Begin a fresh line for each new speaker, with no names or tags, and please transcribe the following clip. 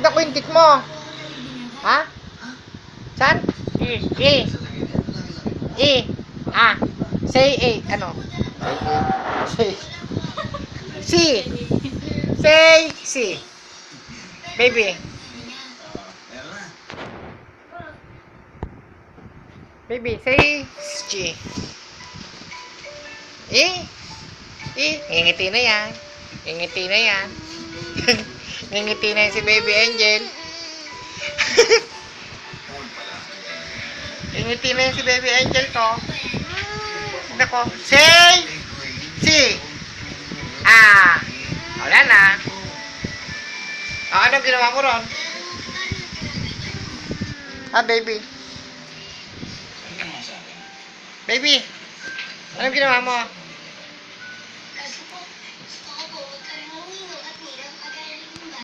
Tignan ko yung tik mo. Ha? San? E. E. E. Ah. Say A. Ano? Say A. C. Say C. Baby. Baby, say G. E. E. Ngingiti na yan. Ngingiti na yan. Ngingiti na yan si Baby Angel. Ngingiti na yan si Baby Angel ko. Tignan ko. Say C. Ah. Wala na. Anong ginawa mo ron? Baby. Baby. Anong ginawa mo?